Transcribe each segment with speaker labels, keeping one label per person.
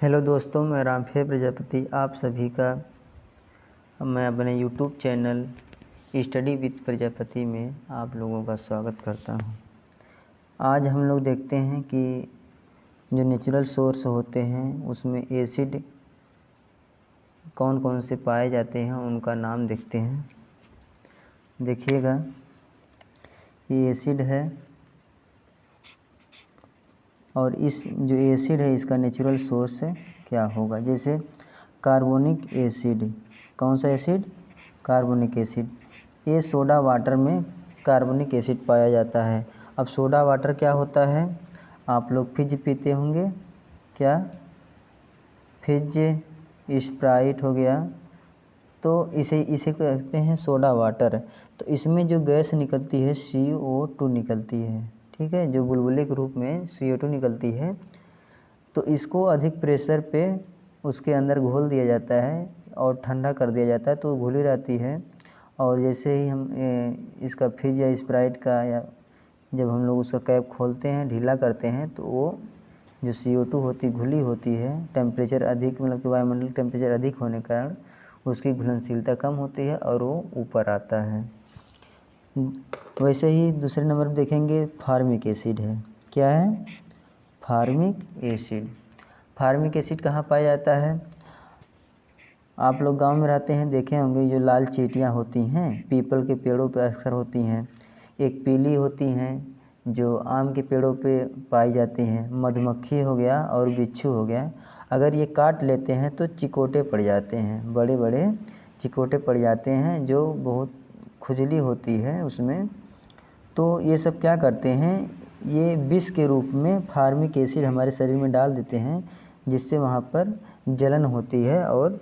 Speaker 1: Hello दोस्तों, मैं रामफे प्रजापति आप सभी का मैं अपने YouTube channel study with Prajapati में आप लोगों का स्वागत करता हूं। आज हम लोग देखते हैं कि जो नेचुरल सोर्स होते हैं उसमें एसिड कौन कौन से पाए जाते हैं उनका नाम देखते हैं। देखिएगा, ये एसिड है और इस जो एसिड है इसका नेचुरल सोर्स क्या होगा। जैसे कार्बोनिक एसिड, कौन सा एसिड? Carbonic acid. ये सोडा वाटर में कार्बोनिक एसिड पाया जाता है। अब सोडा वाटर क्या होता है? आप लोग फिज पीते होंगे, क्या? फिज, स्प्राइट हो गया, तो इसे कहते हैं सोडा वाटर। तो इसमें जो गैस निकलती है CO2 निकलती है, ठीक है, जो बुलबुले के रूप में CO2 निकलती है। तो इसको अधिक प्रेशर पे उसके अंदर घोल दिया जाता है और ठंडा कर दिया जाता है, तो घुली रहती है। और जैसे ही हम इसका फिज या स्प्राइट का या जब हम लोग उसका कैप खोलते हैं, ढीला करते हैं, तो वो जो CO2 होती घुली होती है, टेम्परेचर अधिक मतलब कि वायुमंडल टेम्परेचर अधिक होने के कारण उसकी घुलनशीलता कम होती है और वो ऊपर आता है। वैसे ही दूसरे नंबर पर देखेंगे फार्मिक एसिड है। क्या है? Formic acid. फार्मिक एसिड कहाँ पाया जाता है? आप लोग गांव में रहते हैं, देखे होंगे जो लाल चींटियाँ होती हैं पीपल के पेड़ों पर अक्सर होती हैं। एक पीली होती हैं जो आम के पेड़ों पे पाई जाती हैं। मधुमक्खी हो गया और बिच्छू हो गया। अगर ये काट लेते हैं तो चिकोटे पड़ जाते हैं, बड़े बड़े चिकोटे पड़ जाते हैं जो बहुत खुजली होती है उसमें। तो ये सब क्या करते हैं, ये विष के रूप में फार्मिक एसिड हमारे शरीर में डाल देते हैं, जिससे वहाँ पर जलन होती है और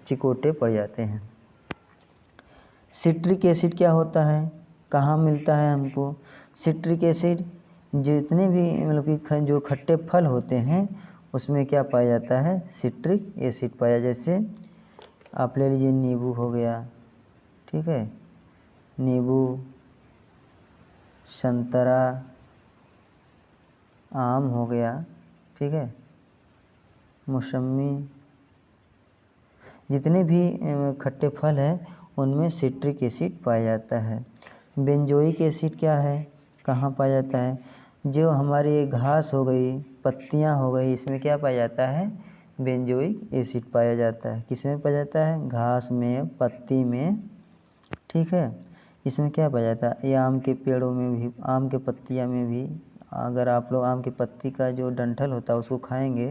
Speaker 1: चिकोटे पड़ जाते हैं। सिट्रिक एसिड क्या होता है, कहाँ मिलता है हमको? सिट्रिक एसिड जितने भी मतलब कि जो खट्टे फल होते हैं उसमें क्या पाया जाता है? सिट्रिक एसिड पाया। जैसे आप ले लीजिए, नींबू हो गया, ठीक है, नींबू, संतरा, आम हो गया, ठीक है, मौसमी, जितने भी खट्टे फल हैं उनमें सिट्रिक एसिड पाया जाता है। बेंजोइक एसिड क्या है, कहाँ पाया जाता है? जो हमारी घास हो गई, पत्तियाँ हो गई, इसमें क्या पाया जाता है? बेंजोइक एसिड पाया जाता है। किसमें पाया जाता है? घास में, पत्ती में, ठीक है। इसमें क्या पाया जाता है? ये आम के पेड़ों में भी, आम के पत्तियाँ में भी। अगर आप लोग आम की पत्ती का जो डंठल होता है उसको खाएंगे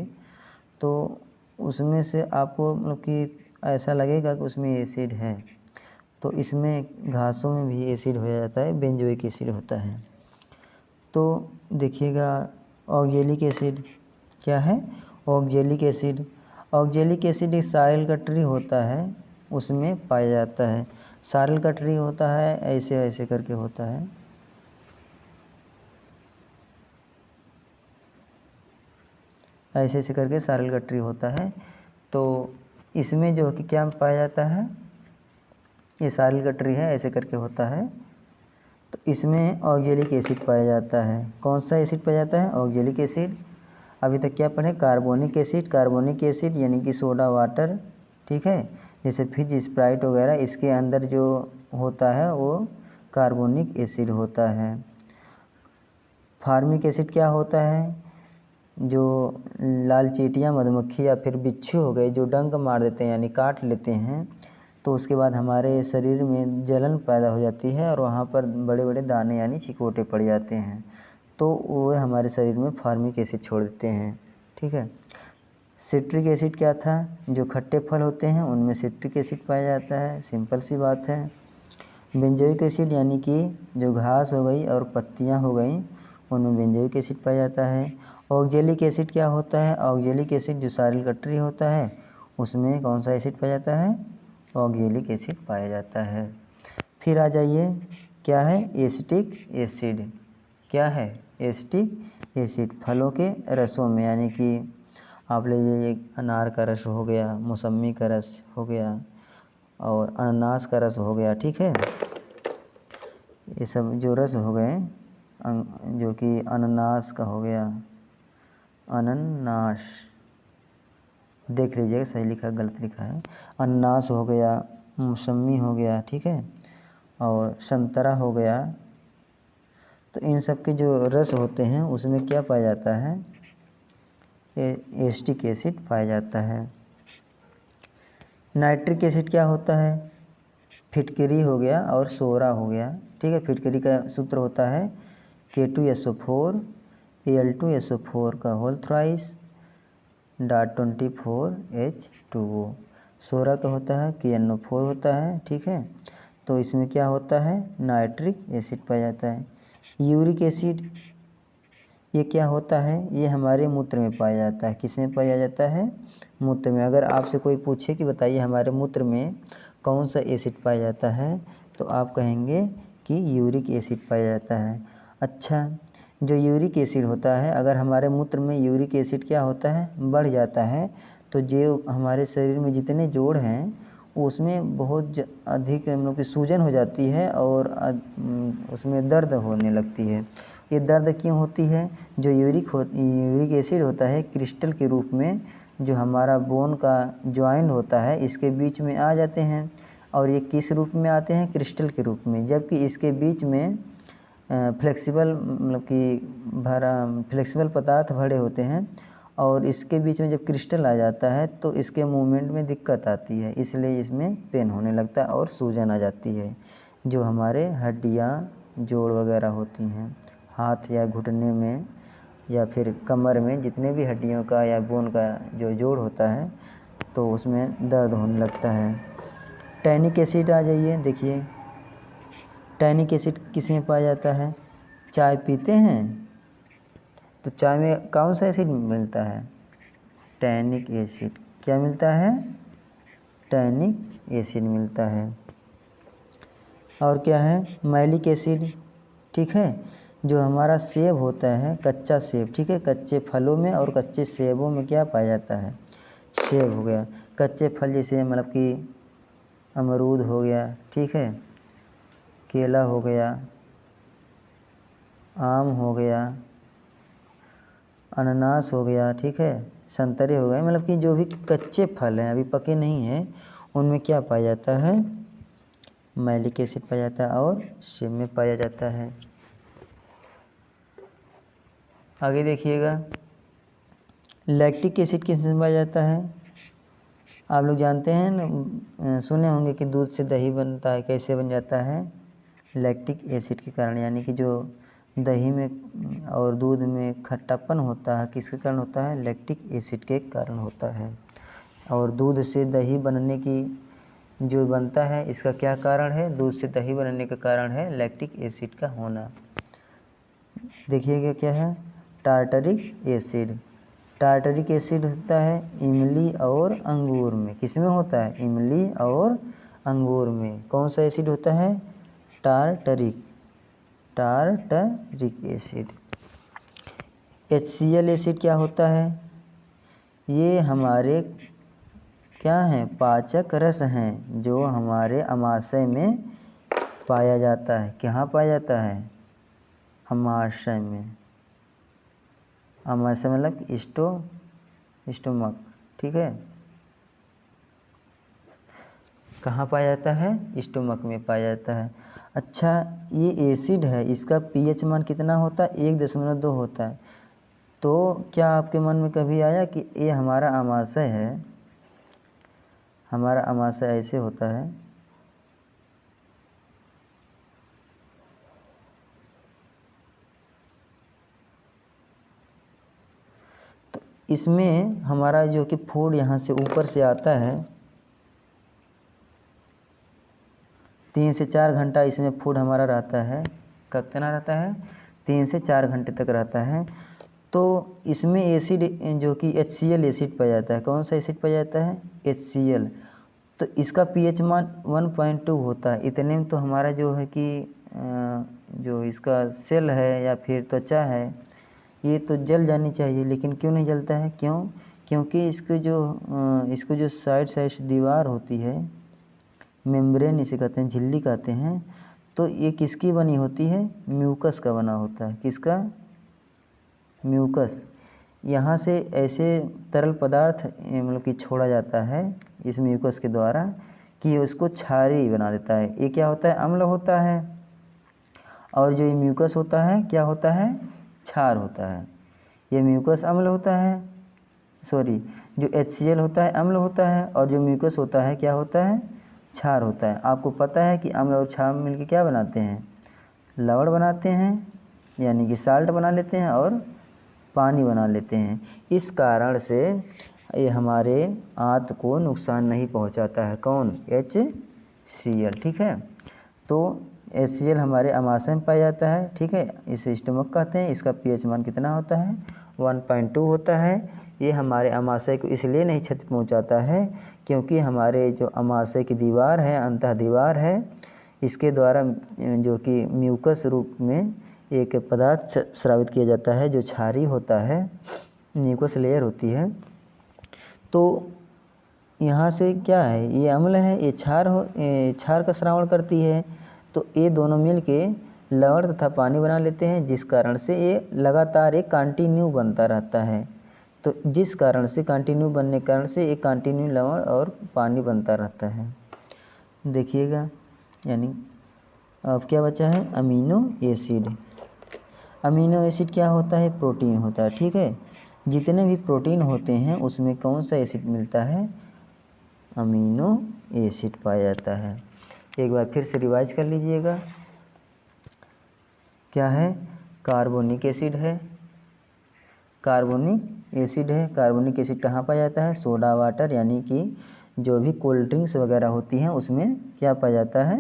Speaker 1: तो उसमें से आपको मतलब कि ऐसा लगेगा कि उसमें एसिड है। तो इसमें घासों में भी एसिड हो जाता है, बेंजोइक एसिड होता है। तो देखिएगा, ऑक्जेलिक एसिड क्या है? Oxalic acid. ऑक्जेलिक एसिड एक साइल का ट्री होता है, उसमें पाया जाता है। सारल का ट्री होता है, ऐसे ऐसे करके होता है, ऐसे ऐसे करके सारल का ट्री होता है। तो इसमें जो कि क्या पाया जाता है? ये सारल का ट्री है, ऐसे करके होता है। तो इसमें ऑक्जेलिक एसिड पाया जाता है। कौन सा एसिड पाया जाता है? Oxalic acid. अभी तक क्या पढ़े? Carbonic acid. कार्बोनिक एसिड यानी कि सोडा वाटर, ठीक है, जैसे फिज, स्प्राइट वगैरह, इसके अंदर जो होता है वो कार्बोनिक एसिड होता है। फार्मिक एसिड क्या होता है? जो लाल चींटियाँ, मधुमक्खी या फिर बिच्छू हो गए जो डंक मार देते हैं यानी काट लेते हैं, तो उसके बाद हमारे शरीर में जलन पैदा हो जाती है और वहाँ पर बड़े बड़े दाने यानी चिकोटे पड़ जाते हैं, तो वो हमारे शरीर में फार्मिक एसिड छोड़ देते हैं, ठीक है। सिट्रिक एसिड क्या था? जो खट्टे फल होते हैं उनमें सिट्रिक एसिड पाया जाता है, सिंपल सी बात है। बेंजोइक एसिड यानी कि जो घास हो गई और पत्तियाँ हो गई उनमें बेंजोइक एसिड पाया जाता है। ऑक्जेलिक एसिड क्या होता है? ऑक्जेलिक एसिड जो सारिल का ट्री होता है उसमें कौन सा एसिड पाया जाता है? ऑक्जेलिक एसिड पाया जाता है। फिर आ जाइए, क्या है? Acetic acid. क्या है? एसिटिक एसिड फलों के रसों में, यानी कि आप ले लीजिए अनार का रस हो गया, मौसमी का रस हो गया और अनानास का रस हो गया, ठीक है। ये सब जो रस हो गए, जो कि अनानास का हो गया, अनन्नास, देख लीजिएगा सही लिखा गलत लिखा है। अनानास हो गया, मौसमी हो गया, ठीक है, और संतरा हो गया। तो इन सब के जो रस होते हैं उसमें क्या पाया जाता है, एसिटिक एसिड पाया जाता है। नाइट्रिक एसिड क्या होता है, फिटकरी हो गया और सोरा हो गया, ठीक है। फिटकरी का सूत्र होता है K2SO4 Al2SO4 का होल थ्राइस डॉट 24H2O। सोरा का होता है KNO4 होता है, ठीक है। तो इसमें क्या होता है, नाइट्रिक एसिड पाया जाता है। यूरिक एसिड ये क्या होता है, ये हमारे मूत्र में पाया जाता है। किसमें पाया जाता है, मूत्र में। अगर आपसे कोई पूछे कि बताइए हमारे मूत्र में कौन सा एसिड पाया जाता है, तो आप कहेंगे कि यूरिक एसिड पाया जाता है। अच्छा, जो यूरिक एसिड होता है, अगर हमारे मूत्र में यूरिक एसिड क्या होता है, बढ़ जाता है, तो जो हमारे शरीर में जितने जोड़ हैं उसमें बहुत अधिक मतलब कि सूजन हो जाती है और उसमें दर्द होने लगती है। ये दर्द क्यों होती है, जो यूरिक एसिड होता है क्रिस्टल के रूप में जो हमारा बोन का जॉइंट होता है इसके बीच में आ जाते हैं। और ये किस रूप में आते हैं, क्रिस्टल के रूप में। जबकि इसके बीच में फ्लेक्सिबल मतलब कि फ्लेक्सिबल पदार्थ भरे होते हैं, और इसके बीच में जब क्रिस्टल आ जाता है तो इसके मूवमेंट में दिक्कत आती है, इसलिए इसमें पेन होने लगता है और सूजन आ जाती है। जो हमारे हड्डियाँ जोड़ वगैरह होती हैं हाथ या घुटने में या फिर कमर में, जितने भी हड्डियों का या बोन का जो जोड़ होता है तो उसमें दर्द होने लगता है। टैनिक एसिड आ जाइए, देखिए टैनिक एसिड किस में पाया जाता है, चाय पीते हैं तो चाय में कौन सा एसिड मिलता है, टैनिक एसिड। क्या मिलता है, टैनिक एसिड मिलता है। और क्या है, मैलिक एसिड, ठीक है। जो हमारा सेब होता है, कच्चा सेब, ठीक है, कच्चे फलों में और कच्चे सेबों में क्या पाया जाता है, सेब हो गया। कच्चे फल जैसे मतलब कि अमरूद हो गया, ठीक है, केला हो गया, आम हो गया, अनानास हो गया, ठीक है, संतरे हो गए। मतलब कि जो भी कच्चे फल हैं अभी पके नहीं हैं उनमें क्या पाया जाता है, मैलिक एसिड पाया जाता है और सेब में पाया जाता है। आगे देखिएगा, लैक्टिक एसिड किस में पाया जाता है। आप लोग जानते हैं सुने होंगे कि दूध से दही बनता है, कैसे बन जाता है, लैक्टिक एसिड के कारण। यानी कि जो दही में और दूध में खट्टापन होता है किसके कारण होता है, लैक्टिक एसिड के कारण होता है। और दूध से दही बनने की जो बनता है इसका क्या कारण है, दूध से दही बनने का कारण है लैक्टिक एसिड का होना। देखिएगा क्या है, टार्टरिक एसिड। टार्टरिक एसिड होता है इमली और अंगूर में। किस में होता है, इमली और अंगूर में। कौन सा एसिड होता है, टार्टरिक एसिड। HCl एसिड क्या होता है, ये हमारे क्या हैं, पाचक रस हैं जो हमारे अमाशय में पाया जाता है। कहाँ पाया जाता है, अमाशय में। अमाशय मतलब स्टोमक, ठीक है। कहाँ पाया जाता है, स्टोमक में पाया जाता है। अच्छा, ये एसिड है, इसका pH मान कितना होता है, 1.2 होता है। तो क्या आपके मन में कभी आया कि ये हमारा अमाशय है, हमारा अमाशय ऐसे होता है, तो इसमें हमारा जो कि फूड यहाँ से ऊपर से आता है, 3 से 4 घंटा इसमें फूड हमारा रहता है। कितना रहता है, 3 से 4 घंटे तक रहता है। तो इसमें एसिड जो कि HCl एसिड पाया जाता है। कौन सा एसिड पाया जाता है, HCl। तो इसका pH मान 1.2 होता है। इतने में तो हमारा जो है कि जो इसका सेल है या फिर त्वचा है ये तो जल जानी चाहिए, लेकिन क्यों नहीं जलता है, क्योंकि इसको जो साइड से दीवार होती है, मेम्ब्रेन इसे कहते हैं, झिल्ली कहते हैं, तो ये किसकी बनी होती है, म्यूकस का बना होता है। किसका, म्यूकस। यहाँ से ऐसे तरल पदार्थ मतलब कि छोड़ा जाता है इस म्यूकस के द्वारा कि ये उसको क्षारीय बना देता है। ये क्या होता है, अम्ल होता है, और जो ये म्यूकस होता है क्या होता है, क्षार होता है। ये म्यूकस अम्ल होता है, सॉरी जो HCl होता है अम्ल होता है, और जो म्यूकस होता है क्या होता है, क्षार होता है। आपको पता है कि अम्ल और क्षार मिलकर क्या बनाते हैं, लवण बनाते हैं, यानी कि साल्ट बना लेते हैं और पानी बना लेते हैं। इस कारण से ये हमारे आंत को नुकसान नहीं पहुंचाता है। कौन, HCl, ठीक है। तो HCl हमारे अमाशय में पाया जाता है, ठीक है। इसे स्टमक कहते हैं। इसका pH मान कितना होता है, 1.2 होता है। ये हमारे अमाशय को इसलिए नहीं क्षति पहुंचाता है क्योंकि हमारे जो अमाशय की दीवार है, अंतः दीवार है, इसके द्वारा जो कि म्यूकस रूप में एक पदार्थ स्रावित किया जाता है जो क्षारीय होता है, म्यूकस लेयर होती है। तो यहाँ से क्या है, ये अम्ल है, ये क्षार का श्रावण करती है। तो ये दोनों मिल के लवण तथा पानी बना लेते हैं, जिस कारण से ये लगातार एक कंटिन्यू बनता रहता है। तो जिस कारण से कंटिन्यू बनने के कारण से एक कंटिन्यू लवण और पानी बनता रहता है। देखिएगा, यानी अब क्या बचा है, अमीनो एसिड। अमीनो एसिड क्या होता है, प्रोटीन होता है, ठीक है। जितने भी प्रोटीन होते हैं उसमें कौन सा एसिड मिलता है, अमीनो एसिड पाया जाता है। एक बार फिर से रिवाइज कर लीजिएगा, क्या है, कार्बोनिक एसिड है, कार्बोनिक एसिड है। कार्बोनिक एसिड कहाँ पाया जाता है, सोडा वाटर, यानी कि जो भी कोल्ड ड्रिंक्स वगैरह होती हैं उसमें क्या पाया जाता है,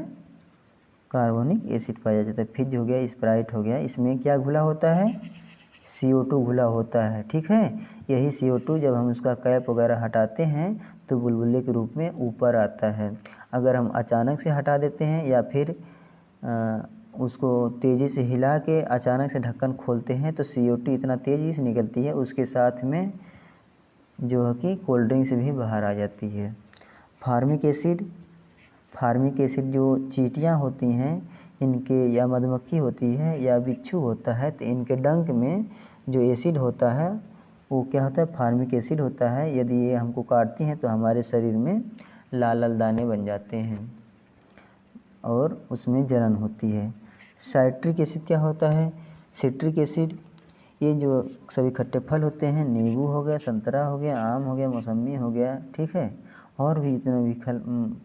Speaker 1: कार्बोनिक एसिड पाया जाता है। फिज हो गया, स्प्राइट हो गया, इसमें क्या घुला होता है, CO2 घुला होता है, ठीक है। यही CO2 जब हम उसका कैप वगैरह हटाते हैं तो बुलबुले के रूप में ऊपर आता है। अगर हम अचानक से हटा देते हैं या फिर उसको तेज़ी से हिला के अचानक से ढक्कन खोलते हैं तो CO2 इतना तेज़ी से निकलती है, उसके साथ में जो है कि कोल्ड ड्रिंक से भी बाहर आ जाती है। फार्मिक एसिड, फार्मिक एसिड जो चींटियाँ होती हैं इनके, या मधुमक्खी होती है या बिच्छू होता है, तो इनके डंक में जो एसिड होता है वो क्या होता है, फार्मिक एसिड होता है। यदि ये हमको काटती हैं तो हमारे शरीर में लाल लाल दाने बन जाते हैं और उसमें जलन होती है। साइट्रिक एसिड क्या होता है, सिट्रिक एसिड, ये जो सभी खट्टे फल होते हैं, नींबू हो गया, संतरा हो गया, आम हो गया, मौसम्मी हो गया, ठीक है, और भी जितने भी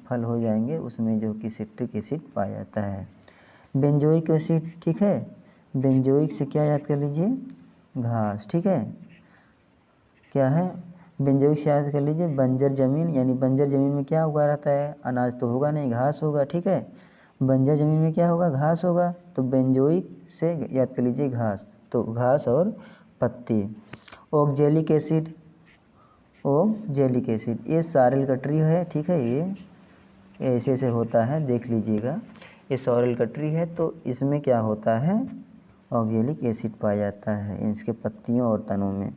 Speaker 1: फल हो जाएंगे उसमें जो कि सिट्रिक एसिड पाया जाता है। बेंजोइक एसिड, ठीक है, बेंजोइक से क्या याद कर लीजिए, घास, ठीक है। क्या है, बेंजोइक से याद कर लीजिए बंजर ज़मीन, यानी बंजर ज़मीन में क्या उगा रहता है, अनाज तो होगा नहीं, घास होगा, ठीक है। बंजर ज़मीन में क्या होगा, घास होगा, तो बेंजोइक से याद कर लीजिए घास, तो घास और पत्ती। ऑक्जेलिक एसिड, ऑक्जेलिक एसिड, ये सॉरेल का ट्री है, ठीक है, ये ऐसे ऐसे होता है, देख लीजिएगा, ये सॉरेल का ट्री है। तो इसमें क्या होता है, ऑक्जेलिक एसिड पाया जाता है इसके पत्तियों और तनों में।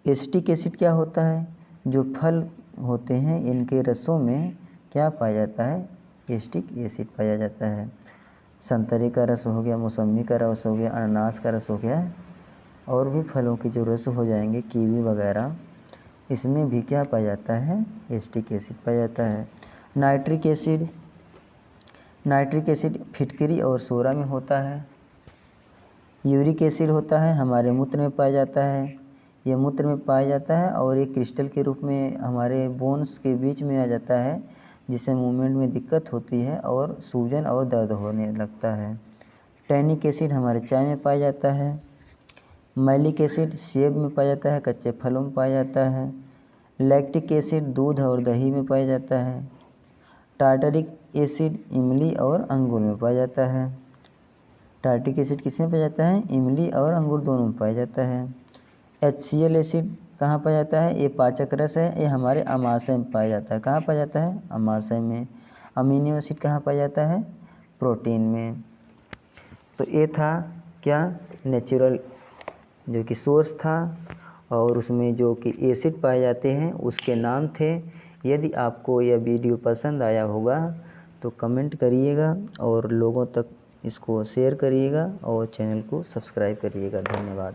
Speaker 1: एसिटिक एसिड क्या होता है, जो फल होते हैं इनके रसों में क्या पाया जाता है, एसिटिक एसिड पाया जाता है। संतरे का रस हो गया, मौसम्मी का रस हो गया, अनानास का रस हो गया, और भी फलों के जो रस हो जाएंगे, कीवी वगैरह, इसमें भी क्या पाया जाता है, एसिटिक एसिड पाया जाता है। नाइट्रिक एसिड, नाइट्रिक एसिड फिटकरी और सोरा में होता है। यूरिक एसिड होता है, हमारे मूत्र में पाया जाता है, ये मूत्र में पाया जाता है और ये क्रिस्टल के रूप में हमारे बोन्स के बीच में आ जाता है, जिससे मूवमेंट में दिक्कत होती है और सूजन और दर्द होने लगता है। टैनिक एसिड हमारे चाय में पाया जाता है। मैलिक एसिड सेब में पाया जाता है, कच्चे फलों में पाया जाता है। लैक्टिक एसिड दूध और दही में पाया जाता है। टार्टरिक एसिड इमली और अंगूर में पाया जाता है। टार्टिक एसिड किसमें पाया जाता है, इमली और अंगूर दोनों में पाया जाता है। HCl एसिड कहाँ पाया जाता है, ये पाचक रस है, ये हमारे अमाशय में पाया जाता है। कहाँ पाया जाता है, अमाशय में। अमीनो एसिड कहाँ पाया जाता है, प्रोटीन में। तो ये था क्या, नेचुरल जो कि सोर्स था, और उसमें जो कि एसिड पाए जाते हैं उसके नाम थे। यदि आपको यह वीडियो पसंद आया होगा तो कमेंट करिएगा और लोगों तक इसको शेयर करिएगा और चैनल को सब्सक्राइब करिएगा। धन्यवाद।